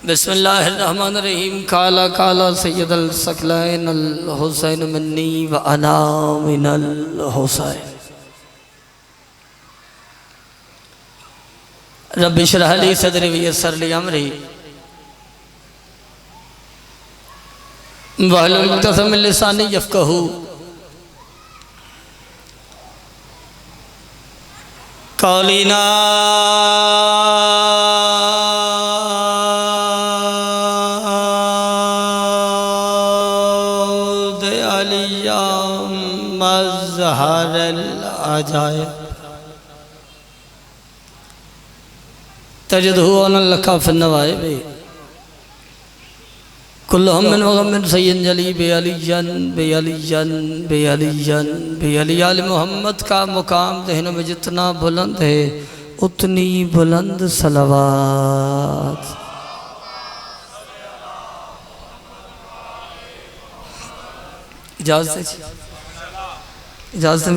बिस्मिल्लाहिर्रहमानिर्रहीम। काला काला सैयदल सकलैन अल हुसैन मिन्नी व अना मिनल हुसैन। रब्बि इश्रह ली सदरी व यस्सिर ली अमरी वहलुल उक़दतम मिन लिसानी यफ़क़हू क़ौली। तजदहु अनल लका फ़िन्नवाइब कुल्लुहुम मिन वग़म्मिन सय्यिन जली बेअलियन बेअलियन बेअलियन बेअली आल मोहम्मद का मुकाम ज़हन में जितना बुलंद है उतनी बुलंद सलावत। इजाज़त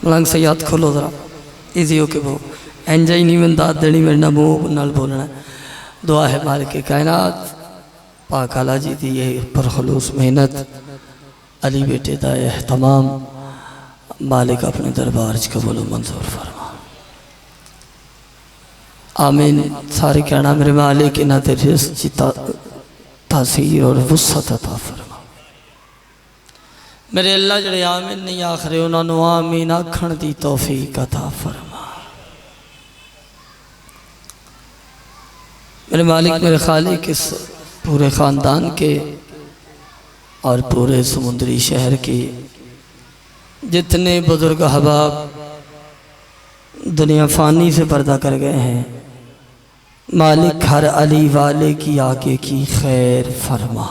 मलंग से याद खोलो ज़रा इजी हो के वो एंजा ही नहीं मैं दाद देनी मेरे ना मुँह नाल बोलना। दुआ है मालिक कायनात पाक आला जी दी ये परखलूस मेहनत अली बेटे दा एहतमाम मालिक अपने दरबार च कबूल मंजूर फरमा। आमीन। सारे कहना मेरे मालिक इन्हां ते रिज़्क़ च तासीर और वुसअत अता फरमा। मेरे अल्लाह जड़े आमीन नहीं आखरे उन्होंने आमीन आखण दी तौफीक अता फरमा। मेरे मालिक मेरे खालिक इस पूरे ख़ानदान के और पूरे समुद्री शहर के जितने बुज़ुर्ग अहबाब दुनिया फ़ानी से पर्दा कर गए हैं मालिक हर अली वाले की आगे की खैर फरमा।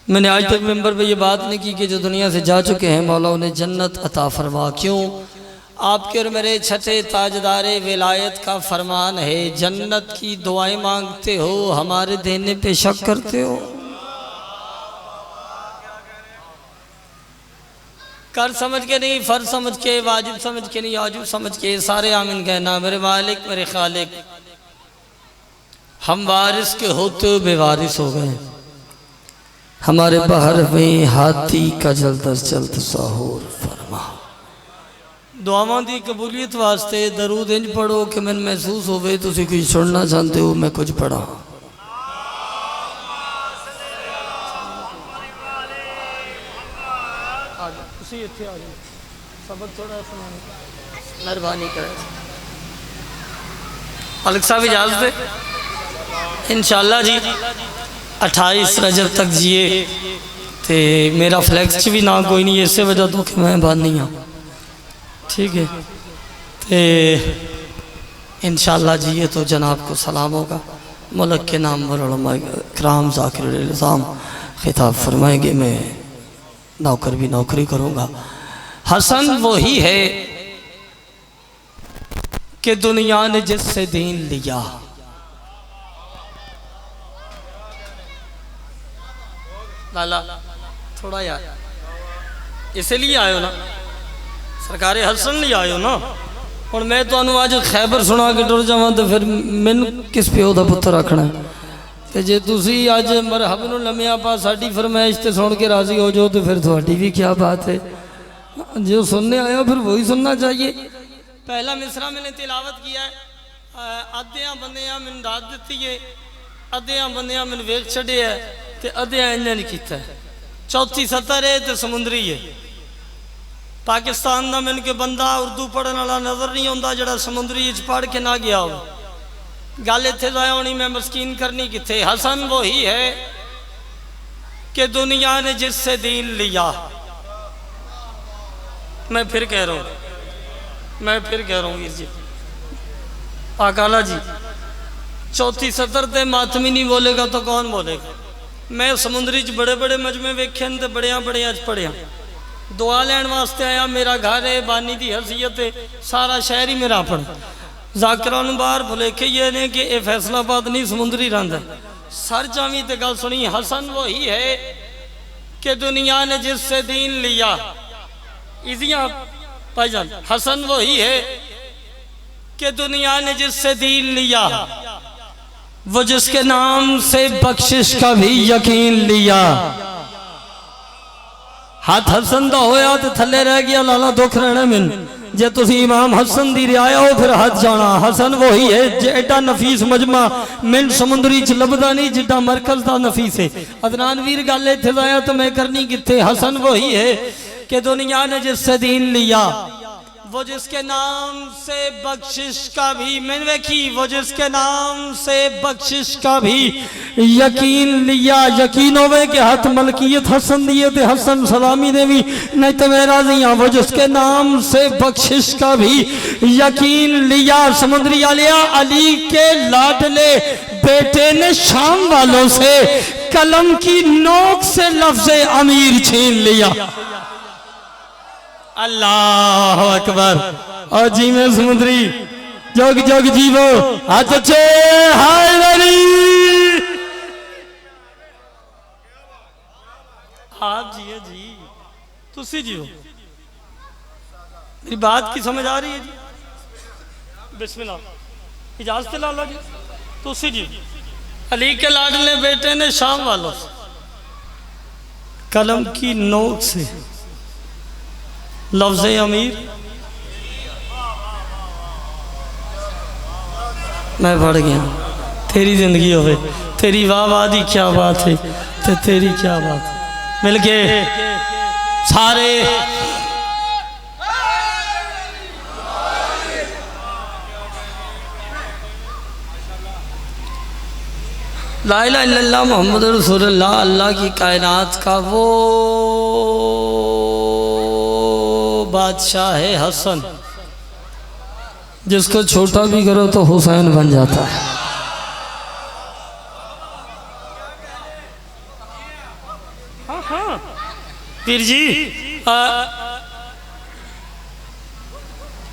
मैंने आज तक मेंबर पे ये बात नहीं की कि जो दुनिया से जा चुके हैं मौला उन्हें जन्नत अता फरमा। क्यों? आपके और मेरे छठे ताजदारे विलायत का फरमान है जन्नत की दुआएं मांगते हो हमारे देने पे शक करते हो। कर समझ के नहीं फर्ज समझ के वाजिब समझ के नहीं वाजिब समझ के सारे आमीन कहना। मेरे मालिक मेरे खालिक हम वारिस के होते हुए बेवारिस हो गए। हमारे बहर में हाथी का जल्द अज जल्द ज़हूर फरमा। दुआवां दी कबूलियत वास्ते दरूद इंज पढ़ो कि मैंने महसूस होवे तुसी कुछ सुनना चाहते हो मैं कुछ पढ़ा। मेहरबानी करें मालिक साहब इजाज़त दे इंशाअल्लाह जी 28 रजब तक जिए ते मेरा फ्लैक्स भी ना कोई नहीं इस वजह तो कि मैं बात नहीं हाँ ठीक है। तो इंशाअल्लाह जी ये तो जनाब को सलाम होगा। मुल्क के नाम पर उलमा कराम ज़ाकिर निज़ाम खिताब फरमाएंगे। मैं नौकर भी नौकरी करूँगा। हसन वही है कि दुनिया ने जिससे दीन लिया। लाला थोड़ा यार इसलिए आयो ना सरकारे हसन नहीं आयो ना। और मैं तो आज खैबर सुना के टुर जावा तो फिर मैनू किस प्यो का पुत्र आखना। तो जे तुसी अज मरहब नूं लम्या पा साडी फरमाइश ते सुन के राजी हो जाओ तो फिर थोड़ी भी क्या बात है। जो सुनने आया फिर वही सुनना चाहिए। पहला मिसरा मैंने तिलावत किया है अद्धियां बंदियां मैनूं दाद दित्ती है अद्धियां बंदियां मैनूं वेख छड्डिया है ते अद्धियां इन्हां नहीं कीता। चौथी सतर है तो समुंदरी है। पाकिस्तान का मैंने के बंदा उर्दू पढ़ने वाला नज़र नहीं आता जरा समुंदरी पढ़ के ना गया हो। गल इत्थे जाया होनी मैं मस्कीन करनी किथे। हसन वही है कि दुनिया ने जिससे दीन लिया। मैं फिर कह रहा हूँ वीर जी पाकाला जी चौथी सतर ते मातमी नहीं बोलेगा तो कौन बोलेगा। मैं समुंदरी बड़े बड़े मजमे वेखे तो बड़िया बड़िया पढ़िया दुआ लैन वास्ते आया। मेरा घर है बानी की हैसियत है सारा शहर ही मेरा अपना। जाकिरा बाहर भुलेखे ये ने कि यह फैसलाबाद नहीं समुंदरी रंग सर जावी तो गल सुनी। हसन वही है कि दुनिया ने जिससे दीन लिया। इजियां भाईजान हसन वही है कि दुनिया ने जिससे दीन लिया वो जिसके नाम से बख्शिश का भी यकीन लिया। हाथ हसन दा होया तो थले रह गया लाला दुख रहना मिन। जे तुसी इमाम हसन दी रियाया हो फिर हाथ जाना। हसन वही है जेडा नफीस मजमा मिन समुद्री च लभदा नहीं जिड्डा मरकज दा नफीस है। अदनान वीर गल इत्थे लाया तो मैं करनी कित्थे। हसन वही है कि दुनिया ने जिससे दीन लिया वो जिसके नाम से बख्शिश का भी मैंने देखी वो जिसके नाम से बख्शिश का भी यकीन लिया। यकीन होवे कि हाथ मलकियत हसन दिए थे हसन सलामी देवी नहीं तो मैं राजी हाँ। वो जिसके नाम से बख्शिश का भी यकीन लिया। समुद्री आलिया अली के लाडले बेटे ने शाम वालों से कलम की नोक से लफ्ज़ अमीर छीन लिया। अल्लाह अकबर। और जी में समुद्री जोग जोग जीवो हाथ अच्छे हाय वली। आप जिए जी तुसी जियो। मेरी बात की समझ आ रही है जी? बिस्मिल्लाह इजाजत ला लो जी। तुसी जी अली के लाडले बेटे ने शाम वालों से कलम की नोक से लफ्ज़ अमीर मैं पढ़ गया। तेरी जिंदगी होवे तेरी वाह वाह दी क्या बात है तो तेरी क्या बात है। मिलके सारे ला इलाहा इल्लल्लाह मोहम्मद रसूलुल्लाह अल्लाह की कायनात का वो बादशाह है हसन जिसको छोटा भी करो तो हुसैन बन जाता है। हाँ हाँ वीर जी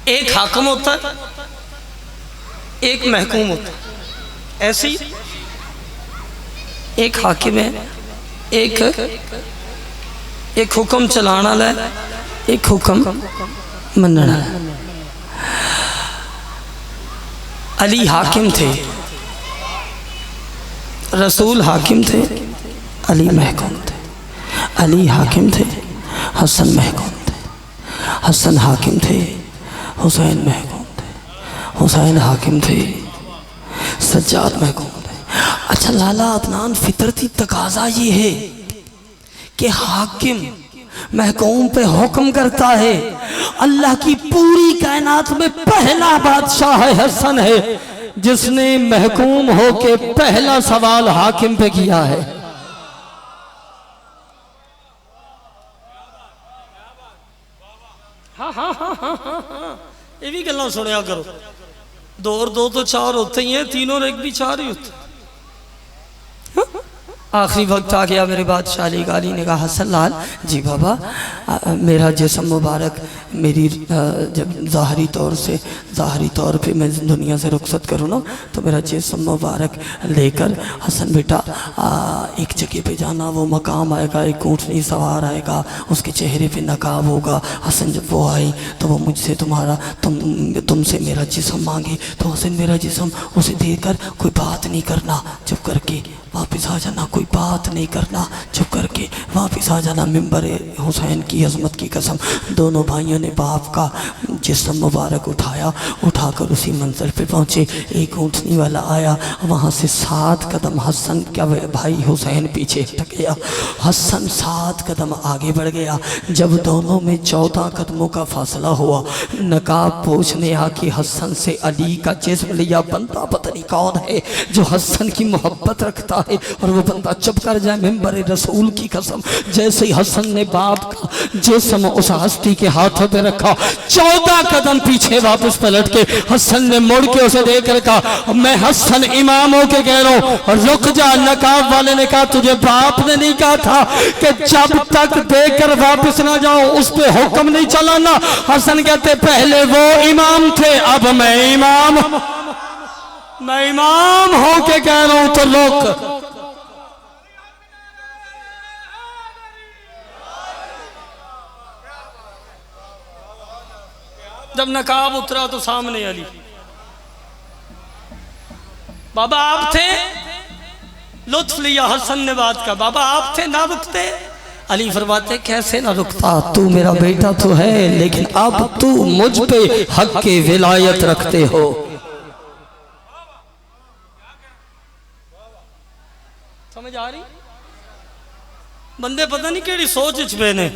एक हाकिम होता है एक महकूम होता है। ऐसे ही एक हाकिम है एक हुक्म चलाना वाला है एक हुक्म मनना है। अली हाकिम थे रसूल हाकिम थे अली महकूम थे। अली हाकिम थे हसन महकूम थे। हसन हाकिम थे हुसैन महकूम थे। हुसैन हाकिम थे सज्जाद महकूम थे। अच्छा लाला अदनान फितरती तकाजा ये है कि हाकिम महकूम पे हुक्म करता है। अल्लाह की पूरी कायनात में पहला बादशाह है हसन है जिसने महकूम होके पहला सवाल हाकिम पे किया है। हाँ हाँ हाँ हाँ हाँ हाँ ये भी गल्लां सुनिया करो। दो और दो तो चार होते ही हैं तीनों और एक भी चार ही होते। आखिरी वक्त आ गया मेरे बादशाह अली गाली ने कहा हसन लाल जी बाबा मेरा जिस्म मुबारक मेरी जब ज़ाहरी तौर पे मैं दुनिया से रुखसत करूँ ना तो मेरा जिस्म मुबारक लेकर हसन बेटा एक जगह पे जाना। वो मकाम आएगा एक ऊँटनी सवार आएगा उसके चेहरे पे नकाब होगा। हसन जब वो आई तो वो मुझसे तुमसे मेरा जिस्म मांगे तो हसन मेरा जिस्म उसे देकर कोई बात नहीं करना चुप करके वापस आ जाना। कोई बात नहीं करना चुप करके वापस आ जाना। मिंबर हुसैन की अज़मत की कसम दोनों भाइयों ने बाप का जिस्म मुबारक उठाकर उसी मंजिल पे पहुँचे। एक ऊँटनी वाला आया वहाँ से 7 कदम हसन क्या भाई हुसैन पीछे हट गया। हसन 7 कदम आगे बढ़ गया। जब दोनों में 14 कदमों का फासला हुआ नकाब पूछने आके हसन से अली का जिस्म लिया। बंदा पता नहीं कौन है जो हसन की मोहब्बत रखता है और वो बंदा चुप कर जाए। मिंबर रसूल की कसम जैसे ही हसन ने बाप का जिस्म उस हस्ती के हाथों पे रखा 14 कदम पीछे वापस पलट के हसन ने मुड़ के उसे देकर कहा मैं हसन इमाम होके कह रहा हूँ रुक जा। नकाब वाले ने कहा तुझे बाप ने नहीं कहा था कि जब तक देकर वापस ना जाओ उस पे हुक्म नहीं चलाना। हसन कहते पहले वो इमाम थे अब मैं इमाम होके कह रहा हूं तो लोग जब नकाब उतरा तो सामने अली बाबा आप थे, लुत्फ लिया हसन ने बात का, बाबा आप थे ना रुकते। अली फरमाते कैसे ना रुकता, तू मेरा बेटा तो है लेकिन अब तू मुझ पे हक के विलायत रखते हो। समझ आ रही? बंदे पता नहीं केड़ी सोच च ने।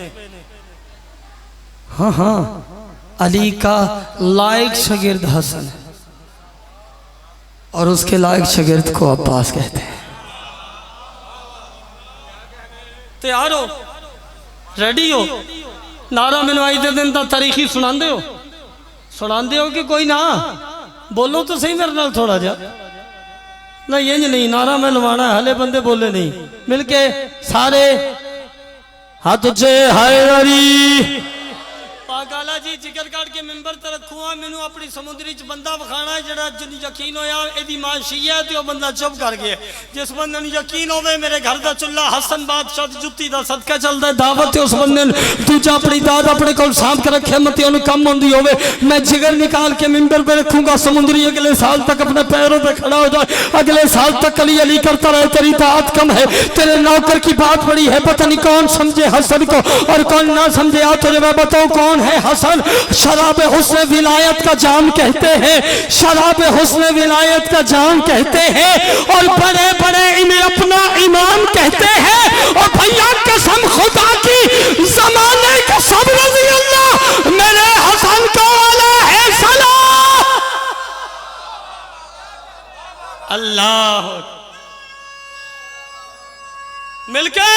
हाँ हाँ, अली का लायक शागिर्द हसन है और उसके लायक शागिर्द को अब्बास कहते हैं। तैयार हो, रेडी हो, नारा मिलवाई दे दिन तो तारीखी सुनाते हो कि कोई ना बोलो तो सही मेरे नाल थोड़ा जा। नहीं इंज नहीं, नारा मैं लवाना है, हले बंदे बोले नहीं। मिलके सारे हाथ उच्चे, हाय हरी पागाला जी जिगर काट के मिंबर ते रखूआ, मैनू अपनी समुद्री च बंदा विखाना है जड़ा जिन्हें यकीन होया एदी मां शिया ते ओ बंदा चुप कर गया। जिस बंदे नूं यकीन होवे मेरे घर दा चुल्ला हसन बादशाह दी जुत्ती दा सदका चलदा है, दावत उस बंदे दूजा अपनी दाद अपने कोल सांभ के रखे, मत ओनू कम होंदी होवे। मैं जिगर निकाल के मिंबर पे रखूंगा, समुद्री अगले साल तक अपने पैरों पे खड़ा हो जाए, अगले साल तक अली अली करता रहे, तेरी दात कम है, तेरे नौकर की बात बड़ी है, पता नहीं कौन समझे हसन को और कौन ना समझे। आ तुझे मैं बताऊं कौन है हसन। शराब हुस्न विलायत का जाम कहते हैं, शराब हुस्न विलायत का जाम कहते हैं और बड़े बड़े इन्हें अपना इमाम कहते हैं। और भैया कसम खुदा की, जमाने का सब रज़ी अल्लाह मेरे हसन को वाला है सलाम। अल्लाह मिलके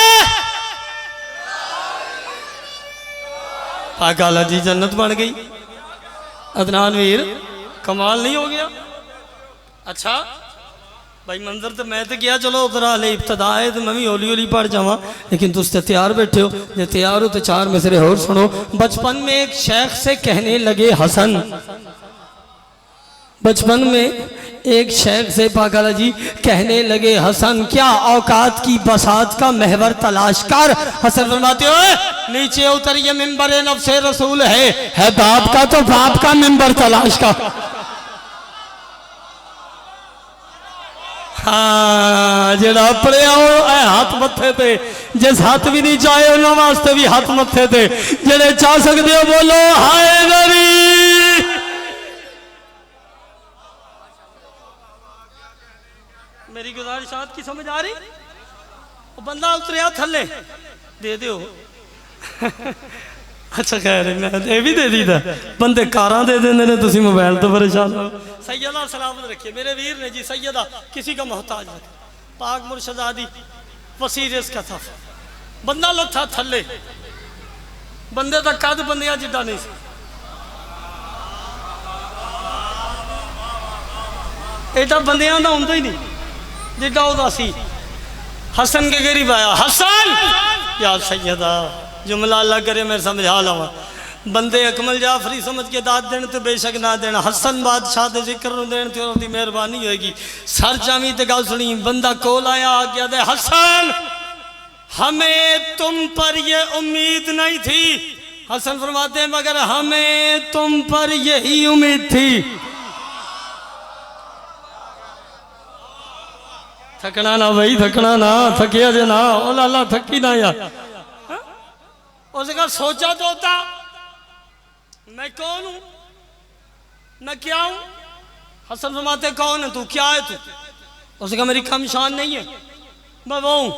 पागाला जी जन्नत बन गई। अदनान वीर कमाल नहीं हो गया? अच्छा भाई मंजर तो मैं तो किया चलो उधर हाले इब्तदा है तो मैं भी हौली हौली पढ़ जावा, लेकिन तुम तो तैयार बैठे हो। जो तैयार हो तो चार मिसरे और सुनो। बचपन में एक शेख से कहने लगे हसन, बचपन में एक शेख से पागाला जी कहने लगे हसन, क्या औकात की बसात का महवर तलाश कर। हसन फरमाते हो नीचे उतरिए, मिंबर नफ्से रसूल है बाप का तो बाप का मिंबर तलाश का। हाँ जरा अपने आओ हाथ मत्थे पे, जिस हाथ भी नहीं चाहे उन्होंने वास्ते भी हाथ मत्थे थे, जेड़े चाह सकते हो बोलो हाय गरी। मेरी गुजारिशात की समझ आ रही? वो बंदा उतरिया थले दे दो। अच्छा खैर मैं ये भी दे दी था, बंदे कारा दे देंगे ने, तुम मोबाइल तो परेशान हो। सैयदा सलामत रखिए मेरे वीर ने जी, सैयदा किसी का मोहताज नहीं, पाक मुर्शदादी वसीर इसका था। बंदा लथा थले, बंदे का कद बंदिया जिड्डा नहीं सी, एडा बंदिया का होंगे ही नहीं जिड्डा उदा सी। हसन के करीब आया, हसन यार सैयदा जुमला अल्लाह करे मैं समझा लवा। बंदे अकमल जाफरी समझ के दाद देने तो बेशक ना देना, हसन बादशाह के जिक्र देने तो उनकी मेहरबानी होगी। सर जामी तो गल सुनी, बंदा कोल आया आ गया दे, हसन हमें तुम पर ये उम्मीद नहीं थी। हसन फरमाते हैं मगर हमें तुम पर यही उम्मीद थी। थकना ना भाई, थकना ना, थकिया जे ना, ओ लाला थकी ना यार। उसने कहा सोचा तो होता मैं कौन हूं, मैं क्या हूं। हसन फरमाते कौन है तू, क्या है तू? उसने कहा मेरी कम शान नहीं है, मैं वो हूं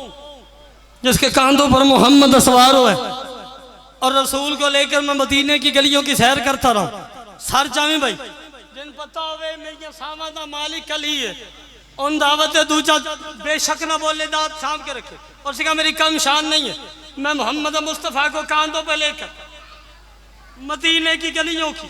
जिसके कांधों पर मोहम्मद सवार हुआ है और रसूल को लेकर मैं मदीने की गलियों की सैर करता रहा। सर जामी भाई जिन पता होवे मेरी सामा दा मालिक अली है, उन दावत दूजा बेशक ना बोले, दात साम के रखे। और उसने कहा मेरी कम शान नहीं है, मैं मोहम्मद मुस्तफ़ा को कांधों पर लेकर मदीने की गलियों की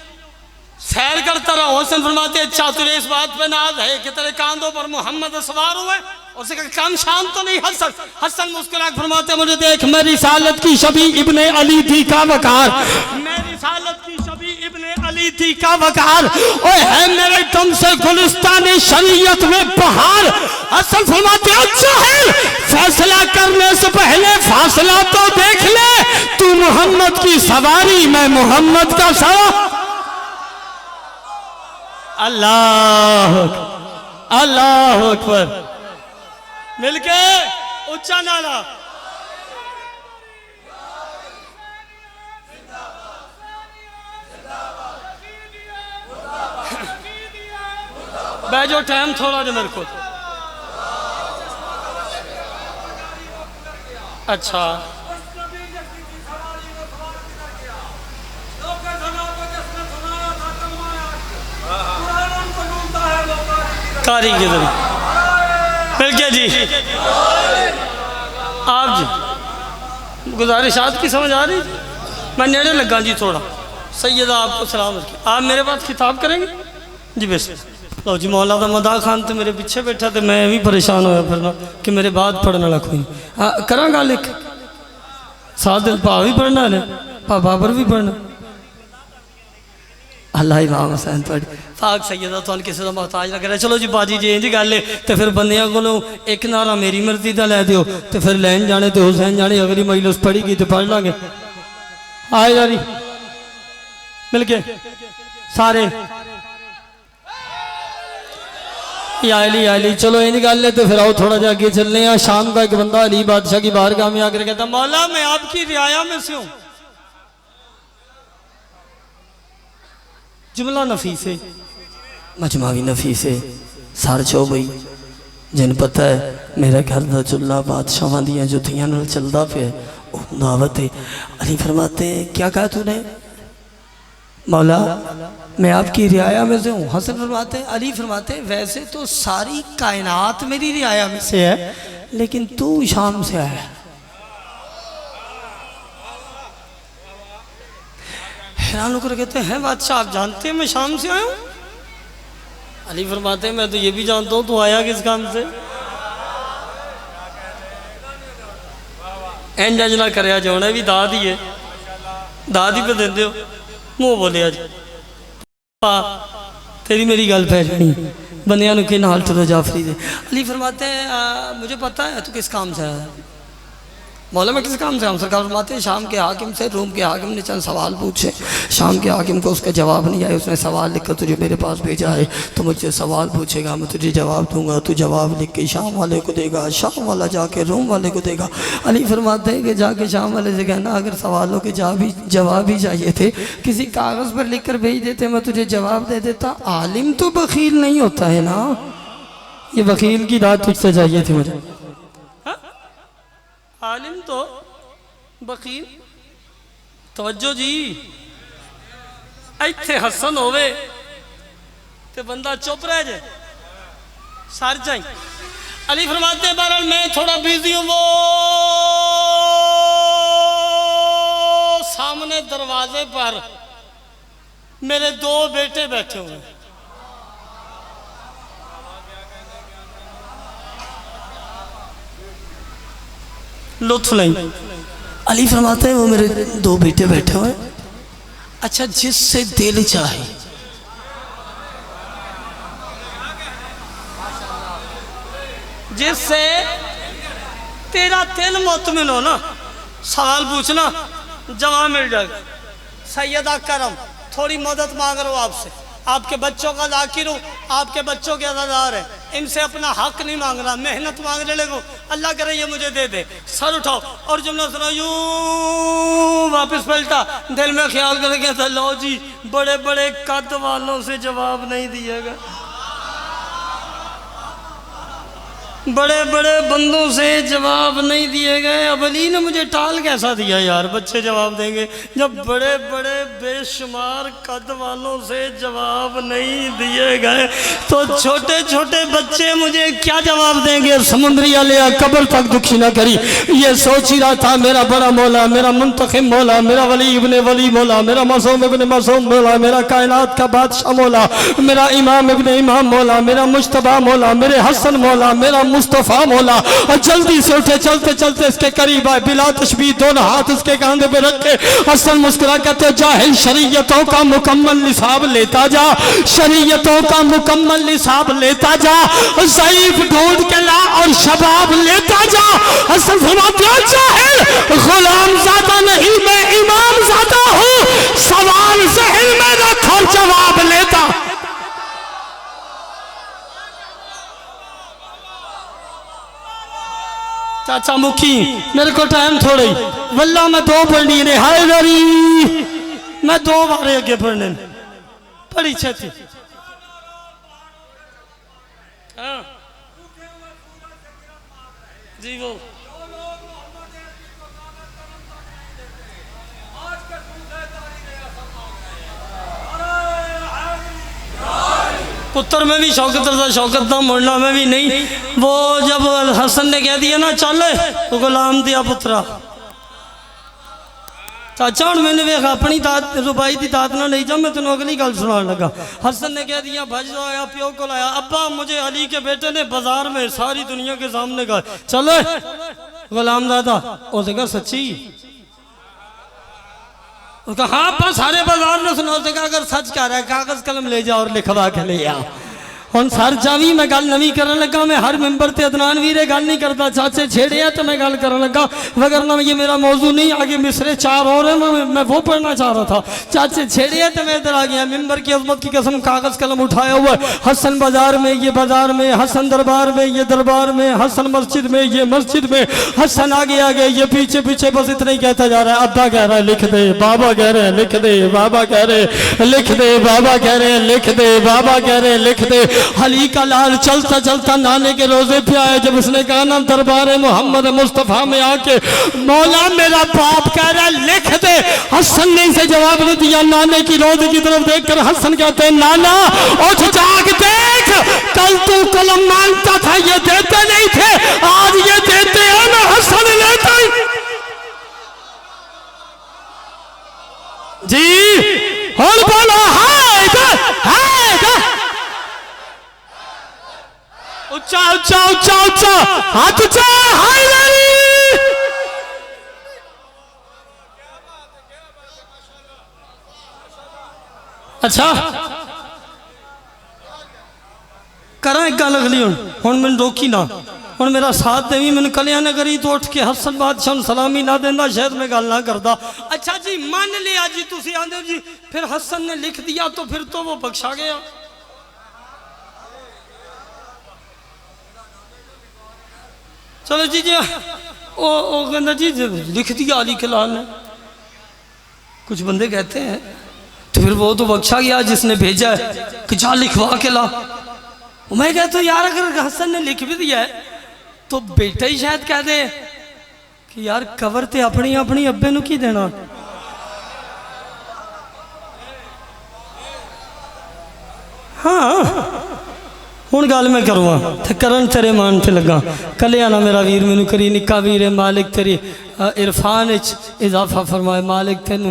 सैर करता रहा। हुसैन फरमाते अच्छा तुझे इस बात पे नाज है कि तेरे कांधों पर मोहम्मद सवार हुए? उसने कहा कम शान तो नहीं हसन। हसन मुस्कुरा फरमाते मुझे देख, मेरी रिसालत की शबी इब्ने अली थी का वकार, मेरी रिसालत की शबी इब्ने अली थी का वकार, ओए है मेरे तुमसे गुलिस्तान शरीयत में बहार। हसन फरमाते अच्छा है फैसला करने से पहले फासला तो देख ले, तू मोहम्मद की सवारी मैं मोहम्मद का सवार। अल्लाह अल्लाह अकबर। मिलके उच्चा नारा। बैठो टाइम थोड़ा जो मेरे को। अच्छा कारी किधर मिल जी। आप जी गुजारिशात की समझ आ रही? मैं नेड़े लगा जी थोड़ा। सैयदा आपको सलाम रखिए। आप मेरे पास खिताब करेंगे जी? बेस लो जी। मौला दा मदा खान तो मेरे पीछे बैठा तो मैं भी परेशान होया फिरना कि मेरे बाद पढ़ने वाला कोई नहीं। हाँ करा गल एक साथ दिल भा भी पढ़ना है भा बाबर भी पढ़ना। अल्लाह इमाम हुसैन पढ़ पाक सैयदा तुम किसी का मोहताज ना करे। चलो जी बाजी जी इंज गल है तो फिर बंदियां को एक नारा मेरी मर्जी का लै दियो तो फिर लैन जाने तो हुसैन जाने। अगली मजलिस पढ़ी गई तो पढ़ लांगे। आए यारी मिल के सारे आली। चलो इंज गल है तो फिर आओ थोड़ा जा आगे चलने। शाम का एक बंदा अली बादशाह की बारगाह में आकर कहता मौला मैं आपकी रियाया में से हूँ। जुमला नफीस है मजमावी नफीस है सर चो बई जिन पता है मेरे घर का चुला बादशाह दियाँ जुतियां नाल चलता पे दावत है। अली फरमाते क्या कहा तूने? मौला मैं आपकी रियाया में से हूँ। हसन फरमाते अली फरमाते वैसे तो सारी कायनात मेरी रियाया में से है लेकिन तू शाम से आया। हैरान होकर कहते हैं बादशाह आप जानते हैं मैं शाम से आया हूँ? अली फरमाते हैं मैं तो ये भी जानता हूँ तू आया किस काम से। इंज ना कर जोने भी दाद ही है दाद ही पे देंदे हो मुँह बोले आज तेरी मेरी गल पै जानी बंदियां के नाल टुरो जाफरी दे। अली फरमाते हैं मुझे पता है तू किस काम से आया। मौला में किस काम से? हम सरकार फरमाते हैं शाम के हाकिम से। रूम के हाकिम ने चंद सवाल पूछे। शाम के हाकिम को उसका जवाब नहीं आया। उसने सवाल लिखकर तुझे मेरे पास भेजा है तो मुझसे सवाल पूछेगा मैं तुझे जवाब दूंगा। तू जवाब लिख के शाम वाले को देगा। शाम वाला जाके रूम वाले को देगा। अली फरमाते हैं कि जाके शाम वाले से कहना अगर सवालों के जवाब ही चाहिए थे किसी कागज़ पर लिख कर भेज देते मैं तुझे जवाब दे देता। आलिम तो बखील नहीं होता है ना। ये वकील की बात तुझसे चाहिए थी मुझे। आलिम तो बकील तवज्जो जी। इत्थे हसन होवे ते बंदा चुप रह जाए सर जाए। अली फरमाते बहरहाल मैं थोड़ा बिजी हूँ। वो सामने दरवाजे पर मेरे दो बेटे बैठे हुए। लुत्फ नहीं। अली फरमाते हैं वो मेरे दो बेटे बैठे हुए। अच्छा जिससे दिल चाहे जिससे तेरा दिल मुतमिन हो ना सवाल पूछना जवाब मिल जाएगा। सैयदा करम थोड़ी मदद मांग रहा हूँ आपसे। आपके बच्चों का जाकिर हूँ आपके बच्चों के अज़ादार है। इनसे अपना हक नहीं मांगना मेहनत मांगने लगो। अल्लाह करे ये मुझे दे दे। सर उठाओ और जुमला सुनो यूं वापस पलटा दिल में ख्याल करके था लो जी बड़े बड़े कद वालों से जवाब नहीं दिएगा। बड़े बड़े बंदों से जवाब नहीं दिए गए। अब अली ने मुझे टाल कैसा दिया यार बच्चे जवाब देंगे जब बड़े बड़े बेशुमार कद वालों से जवाब नहीं दिए गए तो छोटे छोटे बच्चे मुझे क्या जवाब देंगे। समुद्री आलिया कब्र तक दुखी ना करी। ये सोच ही रहा था मेरा बड़ा मौला मेरा मुंतखिब मौला मेरा वली इब्ने वली मौला मेरा मासूम इब्ने मासूम मौला मेरा कायनात का बादशाह मौला मेरा इमाम इब्ने इमाम मौला मेरा मुश्तबा मौला मेरे हसन मौला मेरा मुस्तफ़ा मौला। और जल्दी से उठे चलते चलते इसके करीब आए बिला तशबीह दोनों हाथ इसके कांधे पे रखे। हसन मुस्कुरा कहते जाहिल शरीयतों का मुकम्मल निसाब लेता जा शरीयतों का मुकम्मल निसाब लेता जा ज़ईफ ढूंढ के ला और शबाब लेता जा। हसन फरमाते जाहिल गुलाम ज़ादा नहीं मैं इमाम ज़ादा हूँ। सवाल ज़हन में रख और जवाब लेता। चाचा मुखी मेरे को टाइम थोड़े वल्ला मैं दो पढ़नी ने हाय गरी मैं दो बार अगे पढ़ने बड़ी छेती हाँ जी वो पुत्र में भी शौकत था, शौकत था, मुड़ना में भी नहीं। वो जब हसन ने कह दिया ना चल तो गुलाम दिया पुत्रा चाचा हूँ मैंने वेख अपनी दात रुबाई की दात ना नहीं जा मैं तेन अगली गल सुना लगा। हसन ने कह दिया भज आया प्यो को लाया अब्बा मुझे अली के बेटे ने बाजार में सारी दुनिया के सामने कहा चलो गुलाम दादा उसने कहा सच्ची उसका हाँ अब्बा सारे बाजार में सुना उसने कहा अगर सच कह रहा है कागज कलम ले जाओ और लिखवा के ले आओ। हम सर जावी मैं गल नवी करने लगा मैं हर मेंबर ते अदनान वीरे गल नहीं करता चाचे छेड़े तो मैं गल करने लगा वगरना ये मेरा मौजू नहीं आगे मिसरे चार और है मैं वो पढ़ना चाह रहा था चाचे छेड़े तो मैं इधर आ गया मेंबर की अजमत की कसम कागज कलम उठाया हुआ हसन बाजार में ये बाजार में हसन दरबार में ये दरबार में हसन मस्जिद में ये मस्जिद में हसन आगे आगे ये पीछे पीछे बस इतना ही कहता जा रहा है। अब्बा कह रहा है लिख दे बाबा कह रहे हैं लिख दे बाबा कह रहे लिख दे बाबा कह रहे हैं लिख दे बाबा कह रहे लिख दे। अली का लाल चलता चलता नाने के रोजे पे आया जब उसने कहा ना दरबार मोहम्मद मुस्तफा में आके मौला मेरा बाप कह रहा है लिख दे। हसन ने इसे जवाब नहीं दिया नाने की रोजे की तरफ देखकर हसन कहते हैं नाना उठ जाग देख कल तू कलम मांगता था ये देते नहीं थे आज ये देते हैं ना हसन लेता जी और बोलो हाय उच्चा उच्चा उच्चा उच्चा हाथ उच्चा हाय अच्छा करा एक गल अगली हूँ मैंने रोकी ना हूँ मेरा साथ देवी मैंने कलिया ने करी तो उठ के हसन बादशाह सलामी ना देना शायद मैं गल ना करता। अच्छा जी मान लिया जी तुम आंदे जी फिर हसन ने लिख दिया तो फिर तो वो बख्शा गया। चलो जी जी वो कहना जी लिख दिया अली के लाल ने कुछ बंदे कहते हैं तो फिर वो तो बख्शा गया जिसने भेजा है कि जा लिखवा के ला। मैं कहता हूँ यार अगर हसन ने लिख भी दिया है तो बेटा ही शायद कह दे कि यार कवर ते अपनी अपनी अब्बे नू की देना। हाँ हूँ गल मैं करूँगा तो करन तेरे मान से लगा कलिया ना मेरा वीर मैनू करी निका वीर है मालिक तेरी इरफान इजाफा फरमाए मालिक तेन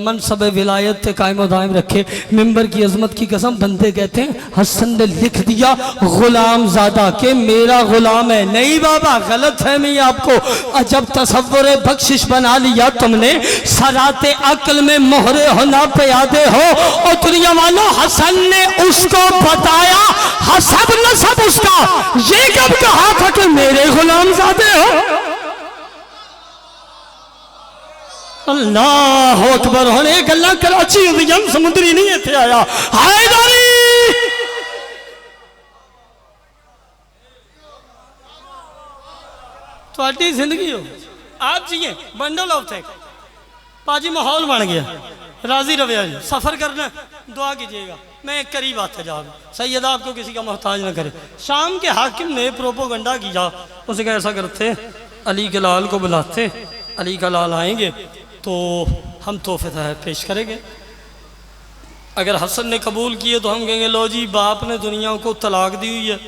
मनसब विलायत ते कायम दायम रखे। मेंबर की अजमत की कसम बंदे कहते हैं हसन ने लिख दिया गुलाम ज़ादा के मेरा गुलाम है। नहीं बाबा गलत फहमी आपको अजब तसव्वुर बख्शिश बना लिया तुमने सराते अक्ल में मोहरे होना पे यादे हो और दुनिया वालों हसन ने उसको बताया हसब नसब उसका ये कब कहा था कि मेरे गुलाम ज़ादे हो। अल्लाह अकबर होने गल्ला कराची हुंदियां समुद्री नहीं इत्थे आया हैदरी थोड़ी जिंदगी हो आप जिए बंडल ऑफ थे पाजी माहौल बन गया राजी रविया जी सफ़र करना दुआ कीजिएगा मैं करीब आते जाओ सैयदा आपको किसी का मोहताज न करे। शाम के हाकिम ने प्रोपोगंडा किया उसे ऐसा करते अली के लाल को बुलाते अली का लाल आएंगे तो हम तोहफे पेश करेंगे। अगर हसन ने कबूल किए तो हम कहेंगे लो जी बाप ने दुनिया को तलाक दी हुई है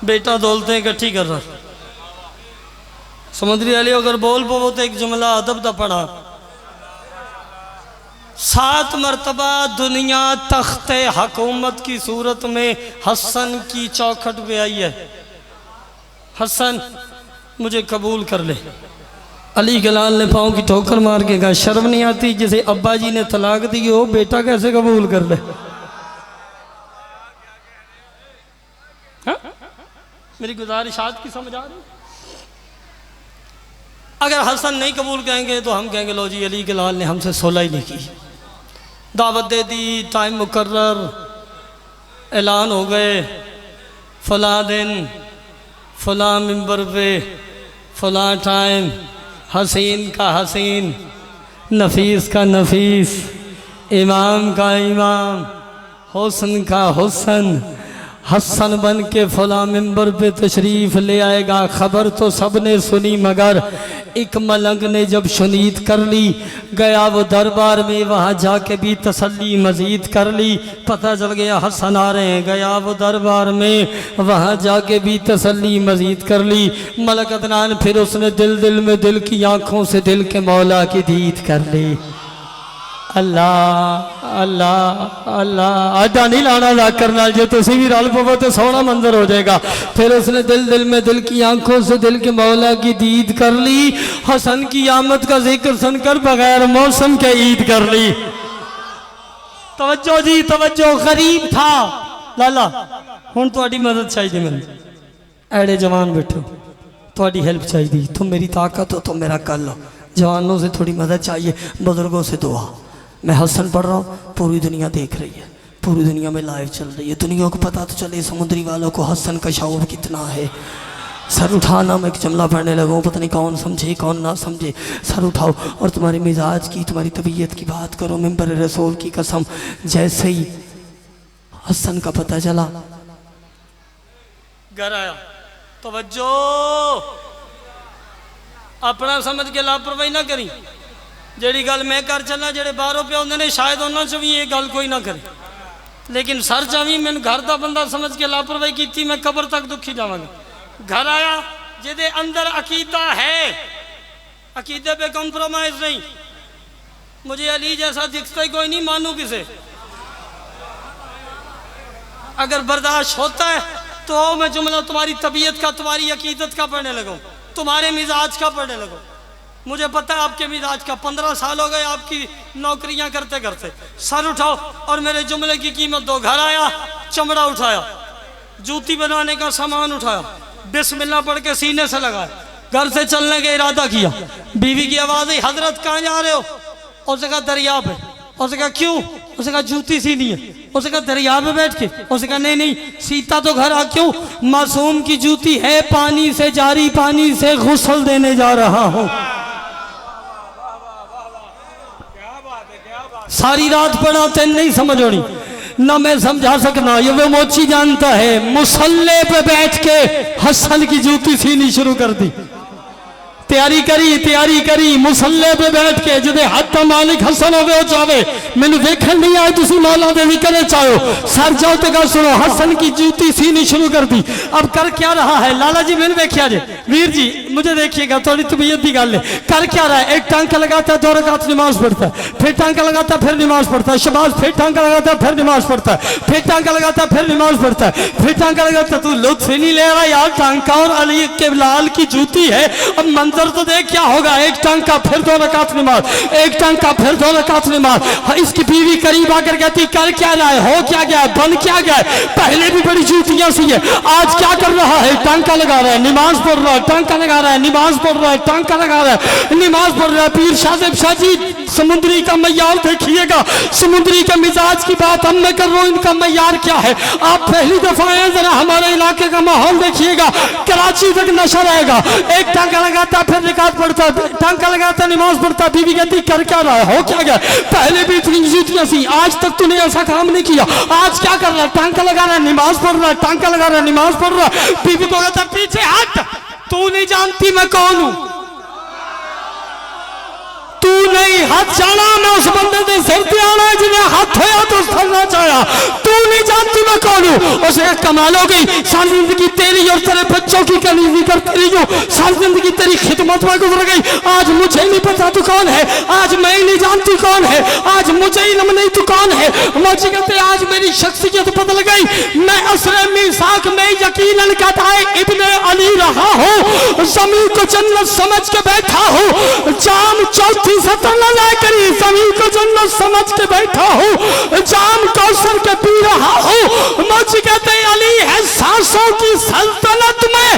बेटा दौलतें इकट्ठी कर रहा समुद्री अली अगर बोल पो तो एक जुमला अदब दा पढ़ा 7 मरतबा दुनिया तख्ते हुकूमत की सूरत में हसन की चौखट पे आई है। हसन मुझे कबूल कर ले। अली के लाल ने पाँव की ठोकर मार के कहा शर्म नहीं आती जिसे अब्बा जी ने तलाक दी हो बेटा कैसे कबूल कर ले। हा? मेरी गुजारिशात की समझ आ रही। अगर हसन नहीं कबूल कहेंगे तो हम कहेंगे लो जी अली के लाल ने हमसे सोलह ही नहीं की दावत दे दी टाइम मुकर्रर ऐलान हो गए फला दिन फला मिंबर पे फला टाइम, हसीन का हसीन, नफीस का नफीस, इमाम का इमाम, हुस्न का हुस्न, हसन बन के फला मिंबर पे तशरीफ ले आएगा। खबर तो सबने सुनी मगर एक मलंग ने जब शुनीद कर ली, गया वो दरबार में, वहाँ जाके भी तसल्ली मजीद कर ली। पता चल गया हसन आ रहे हैं, गया वो दरबार में, वहाँ जाके भी तसल्ली मजीद कर ली। मलक अदनान फिर उसने दिल दिल में, दिल की आँखों से दिल के मौला की दीद कर ली। अल्लाह अल्लाह अल्लाह आडा नहीं लाना ला करना, जो तुम भी रल पवो तो सोहना मंजर हो जाएगा। फिर उसने दिल दिल में, दिल की आंखों से दिल के मौला की दीद कर ली। हसन की आमद का जिक्र सुनकर बगैर मौसम के ईद कर ली। तवज्जो जी तवज्जो, गरीब था लाला, हुण तुहाडी मदद चाहिए मैंने। एड़े जवान बैठो, तुहाडी हेल्प चाहिए, तुम मेरी ताकत हो, तुम मेरा कल हो। जवानों से थोड़ी मदद चाहिए, बुजुर्गों से दुआ। मैं हसन पढ़ रहा हूँ, पूरी दुनिया देख रही है, पूरी दुनिया में लाइव चल रही है। दुनिया को पता तो चले समुद्री वालों को हसन का शौक कितना है। सर उठाना, मैं एक जुमला पढ़ने लगा, पता नहीं कौन समझे कौन ना समझे। सर उठाओ और तुम्हारे मिजाज की, तुम्हारी तबीयत की बात करो। मिंबर रसूल की कसम, जैसे ही हसन का पता चला, घर आया। तवज्जो, अपना समझ के लापरवाही ना करी। जेड़ी गल मैं कर चलना, जेड़े बाहरों पे आते हैं शायद उन्होंने च भी ये गल कोई ना करे, लेकिन सर चावी मैंने घर का बंदा समझ के लापरवाही की, मैं कबर तक दुखी जावांगा। घर आया जिदे अंदर अकीदा है, अकीदे पे कॉम्प्रोमाइज नहीं। मुझे अली जैसा दिखता ही कोई नहीं, मानू किसे। अगर बर्दाश्त होता है तो मैं जुमला तुम्हारी तबीयत का, तुम्हारी अकीदत का पढ़ने लगूं, तुम्हारे मिजाज का पढ़ने लगूं। मुझे पता है आपके मिजाज का। 15 साल हो गए आपकी नौकरियां करते करते। सर उठाओ और मेरे जुमले की कीमत दो। घर आया, चमड़ा उठाया, जूती बनाने का सामान उठाया, बिस्मिल्लाह पढ़ के सीने से लगाया, घर से चलने का इरादा किया। बीवी की आवाज़ आई, हजरत कहाँ जा रहे हो? उसने कहा दरिया पे। उसने कहा क्यों? उसने कहा जूती सीनी है। उसने कहा दरिया में बैठ के? उसने कहा नहीं नहीं, सीता तो घर आ। क्यों? मासूम की जूती है, पानी से जारी, पानी से गुस्ल देने जा रहा हूँ। सारी रात पढ़ा, तेन नहीं समझ होनी ना, मैं समझा सकना। ये वो मोची जानता है। मुसल्ले पे बैठ के हसन की जूती सीनी शुरू कर दी। तैयारी करी मुसल्ले पे बैठ के, जिदे हद मालिक हसन हो जावे। मैंने देखन नहीं आए, तुम मौला दे करे चाहो। सर जाओ तो गल सुनो, हसन की जूती सीनी शुरू कर दी। अब कर क्या रहा है लाला जी? मैंने देखिया जे, वीर जी मुझे देखिएगा, थोड़ी तबीयत की गल है। कर क्या रहा है? एक टांका लगाता है, 2 रकात नमाज पढ़ता है, फिर टांका लगाता है, फिर नमाज पढ़ता है। शबाज, फिर टांका लगाता है, फिर नमाज पढ़ता है, फिर टांका लगाता है, फिर नमाज पढ़ता है, फिर टांका लगाता है। तू लुत्फ नहीं ले रहा यार, टांका और अली के लाल की जूती है। अब मंजर तो देख क्या होगा। एक टांका, फिर 2 रकात नमाज, एक टांका, फिर 2 रकात नमाज। इसकी बीवी करीब आकर कहती, कर क्या रहा है? हो क्या गया? बन क्या गया? पहले भी बड़ी जूतियां सी है, आज क्या कर रहा है? टांका लगा रहा है, नमाज पढ़ रहा है, टांका लगा रहा है, नमाज पढ़ रहा है, टांका लगा रहा है, नमाज पढ़ रहा है। पीर शाह शाह जी, समुद्री का मैयार देखिएगा, समुद्री के मिजाज की बात हम मैं कर रहा हूँ, इनका मैयार क्या है? आप पहली दफा आए, जरा हमारे इलाके का माहौल देखिएगा, कराची तक नशा रहेगा। एक टांका लगाता, फिर निकात पढ़ता, टांका लगाता, नमाज पढ़ता। बीवी कहती कर क्या रहा है? हो क्या गया? पहले भी इतनी जूतियां सी, आज तक तूने ऐसा काम नहीं किया, आज क्या कर रहा है? टांका लगा रहा है, नमाज पढ़ रहा है, टांका लगा रहा है, नमाज पढ़ रहा है। बीवी को कहता पीछे हट, तू नहीं जानती मैं कौन हूं, तू नहीं हाथ जाना, मैं उस बंदे के सिर पे आना जिन्हें हाथ होया तो फलना चाहा। तू नहीं जानती मैं कौन हूँ। उसे कमाल हो गई, सारी जिंदगी तेरी और तेरे बच्चों की कलीजी करती रही हूँ, सारी जिंदगी तेरी खिदमत में गुजर गई। आज मुझे नहीं पता तू कौन है, आज मैं ही नहीं जानती कौन है, आज मुझे इल्म नहीं तू कौन है। मौजी कहते आज मेरी शख्सियत बदल गई, मैं असरे मीसाक में यकीनन कताए इब्ने अली रहा हूँ, ज़मीन को जन्नत समझ के बैठा हूँ, जाम चौथी सतर न करी, ज़मीन को जन्नत समझ के बैठा हूँ, जाम कौसर के पी रहा हूँ। मौजी कहते अली है सांसों की सल्तनत में,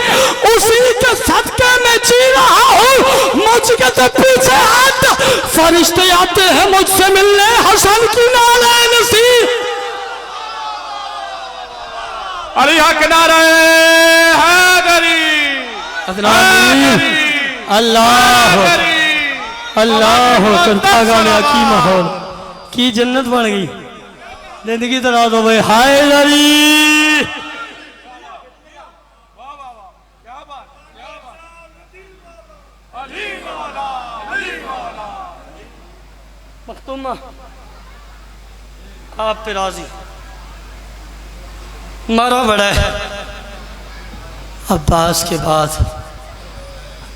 उसी के सदके में जी रहा हूँ। मौजी कहते पीछे हट, फरिश्ते आते हैं मुझसे मिलने, हसन की नाले नसीब। अली हक नारे हैदरी अल्लाह अल्लाह करता गाने की माहौल की जन्नत बन गई जिंदगी तरा दो भाई हैदरी मखतूमा आप पे राजी मारा बड़ा है अब्बास के बाद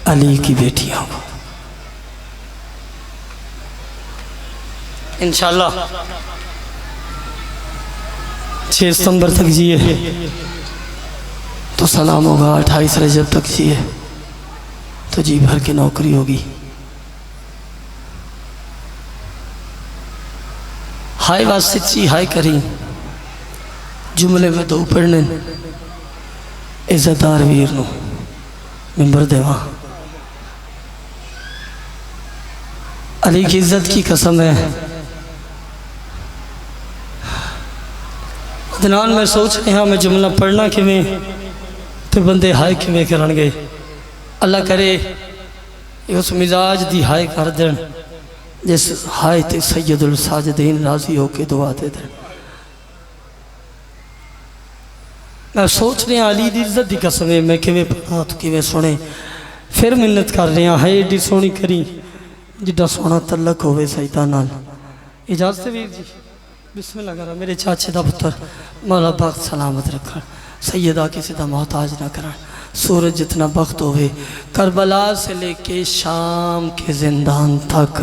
अली की बेटियां को इंशाल्लाह 6 सितंबर तक जिए तो सलाम होगा, 28 रजब तक जिए तो जी भर की नौकरी होगी। हाय बात सच्ची हाय करी जुमले में दो पढ़ने इज्जतदार वीर नो मिंबर देवा अली की इज्जत की कसम है। अदनान में सोच रहा मैं जुमला पढ़ना किमें तो बंदे हाय किमें करन गए। अल्लाह करे उस मिजाज दी हाय कर देन जिस हाय ते सैयदुल साजिदीन राजी होके दुआ दे देन। मैं सोच रहा अली दी इज्जत की कसम है मैं किमें पढ़ा तो किमें सुने फिर मिन्नत कर रहा है एडी सोहनी करी जिड्डा सोहना तलक होवे सईदा नाल। इजाजत वीर जी बिस्मिल्लाह करा मेरे चाचे दा पुत्र मौला पाक सलामत रखन सैयदा किसी दा मोहताज ना करन सूरज जितना वक्त होवे करबला से लेके शाम के जिंदान तक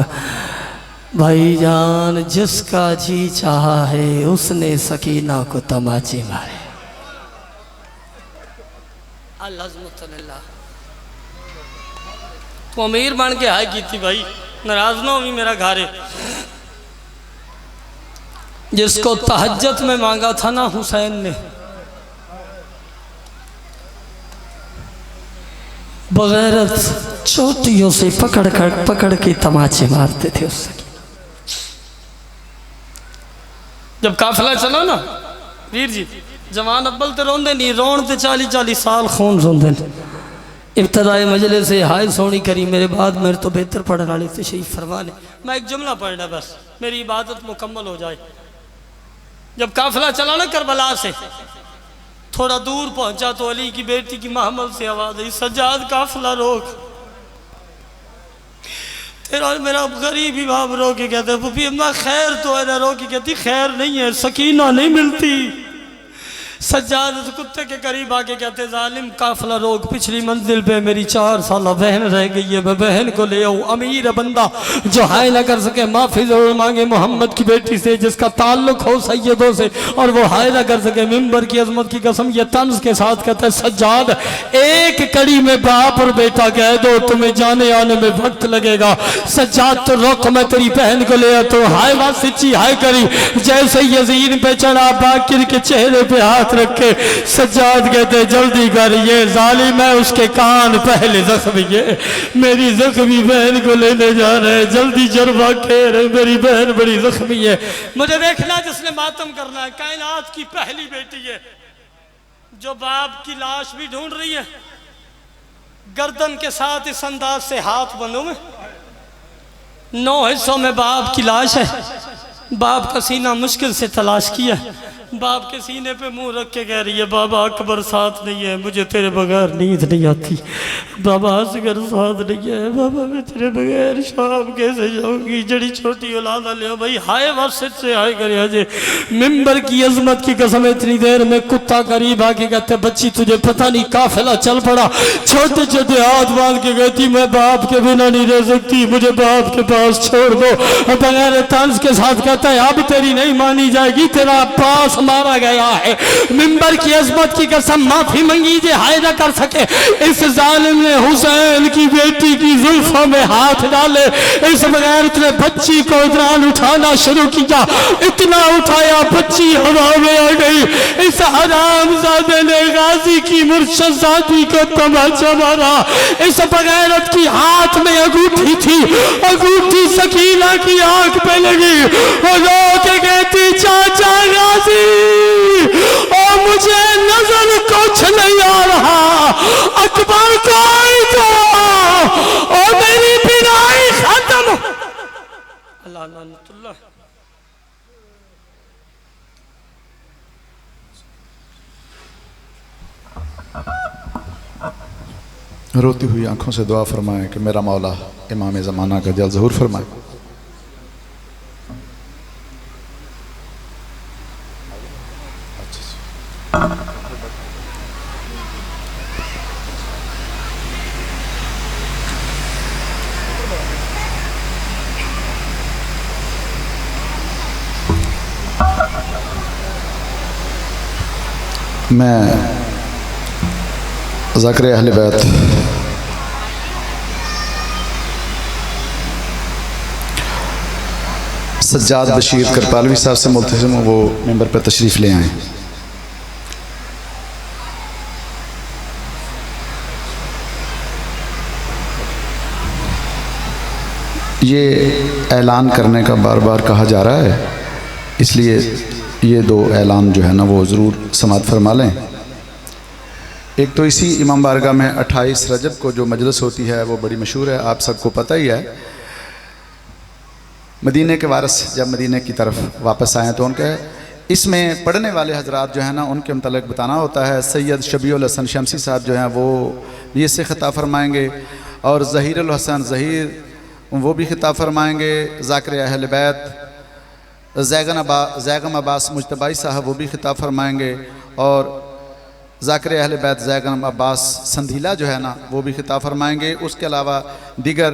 भाईजान जिसका जी चाहा है उसने सकीना को तमाचे मारे। तू अमीर बन के हाय की थी भाई नाराज ना हो मेरा घर है। जिसको तहज्जुद में मांगा था ना हुसैन ने बगैरत चोटियों से पकड़ के तमाचे मारते थे उससे। जब काफिला चला ना वीर जी जवान अब्बल तो रोंदे नहीं रोन ते 40-40 साल खून रोंदे। इब्तदाए मजले से हाय सोनी करी मेरे बाद मेरे तो बेहतर पढ़ने वाले तशरीफ फरमाने मैं एक जुमला पढ़ना बस मेरी इबादत मुकम्मल हो जाए। जब काफिला चला ना करबला से थोड़ा दूर पहुंचा तो अली की बेटी की महमल से आवाज आई सज्जाद काफिला रोक। तेरा मेरा गरीब ही बाप रो के कहते पुपी अम्मा खैर तो है ना रो के कहती खैर नहीं है सकीना नहीं मिलती। सज्जाद कुत्ते के करीब आके कहते जालिम काफिला रोक पिछली मंजिल पे मेरी 4 साल बहन रह गई है मैं बहन को ले आऊँ। अमीर बंदा जो हाय ना कर सके माफी जरूर मांगे मोहम्मद की बेटी से जिसका ताल्लुक हो सैयदों से और वो हाय ना कर सके मिंबर की अजमत की कसम ये तंज के साथ कहता है सज्जाद एक कड़ी में बाप और बेटा कह दो तुम्हें जाने आने में वक्त लगेगा। सज्जाद तो रुक मैं तेरी बहन को ले आता हूँ। हाय बात सच्ची हाय करी जैसे यजीन पे चढ़ा बाकिर के चेहरे पे हाथ रखे सज्जाद कहते जल्दी कर ये जालिम है उसके कान पहले जख्मी है मेरी जख्मी बहन को लेने जा रहे हैं जल्दी जरबा खेर मेरी बहन बड़ी जख्मी है। मुझे देखना जिसने मातम करना है कायनात की पहली बेटी है जो बाप की लाश भी ढूंढ रही है गर्दन के साथ इस अंदाज से हाथ बंधो में 9 हिस्सों में बाप की लाश है। बाप का सीना मुश्किल से तलाश किया बाप के सीने पे मुंह रख के कह रही है बाबा अकबर साथ नहीं है मुझे तेरे बगैर नींद नहीं आती। बाबा असगर साथ नहीं है बाबा मैं तेरे बगैर शाम कैसे जाऊंगी जड़ी छोटी औलाद ले भाई हाय वासित से हाय करे अजय मिंबर की अजमत की कसम इतनी देर में कुत्ता करीब आके कहते बच्ची तुझे पता नहीं काफिला चल पड़ा छोटे छोटे हाथ बांध के कहती मैं बाप के बिना नहीं रह सकती मुझे बाप के पास छोड़ दो। बगैर तंज के साथ कहता है अब तेरी नहीं मानी जाएगी तेरा पास मारा गया है। मिंबर की अजमत की कसम माफी मंगी जे हाय ना कर सके इस जालिम ने हुसैन की बेटी की जुल्फों में हाथ डाले इस बगैर ने बच्ची को दौरान उठाना शुरू किया इतना उठाया बच्ची हवा में आ गई। इस हरामजादे ने गाजी की मुर्शदादी को तमाचा मारा। इस बगैरत की हाथ में अंगूठी थी अंगूठी सकीना की आंख पे लगी वो रो के कहती चाचा गाजी और मुझे नजर रोती हुई आंखों से दुआ फरमाएं कि मेरा मौला इमाम ज़माना का जल्द ज़हूर फरमाए। मैं ज़ाकिर अहले बैत सज्जाद बशीर करपालवी साहब से मुल्तज़िम हूँ, वो मेंबर पर तशरीफ़ ले आएँ। ये ऐलान करने का बार बार कहा जा रहा है, इसलिए ये दो ऐलान जो है ना वो ज़रूर समाअत फरमा लें। एक तो इसी इमाम बारगाह में 28 रजब को जो मजलिस होती है वो बड़ी मशहूर है, आप सबको पता ही है। मदीने के वारिस जब मदीने की तरफ वापस आए तो उनके इसमें पढ़ने वाले हजरात जो है ना उनके मतलब बताना होता है। सैयद शबीउल हसन शमसी साहब जो हैं वो ये से ख़िताब फरमाएँगे और ज़हीरुल हसन ज़हीर वो भी ख़िताब फरमाएँगे। ज़ाकिर अहले बैत ज़ैगम अब्बास मुजतबाई साहब वो भी ख़िताब फरमाएँगे और ज़ाकिर अहले बैत ज़ैगम अब्बास संधीला जो है ना वो भी ख़िताब फरमाएँगे। उसके अलावा दीगर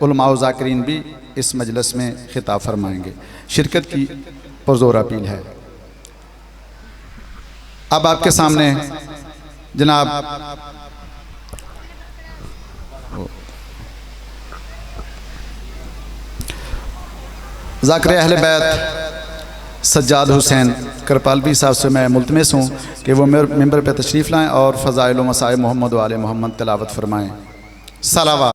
उलमाओ ज़ाकिरीन भी इस मजलिस में ख़िताब फरमाएँगे। शिरकत की पुरज़ोर अपील है। अब आपके सामने जनाब ज़ाकिर अहले बैत सज्जाद हुसैन करपालवी साहब से मैं मुल्तमिस हूँ कि वो मेंबर पर तशरीफ़ लाएँ और फ़ज़ाइल व मसाइब मोहम्मद व आले मोहम्मद तिलावत फरमाएँ। सलावत।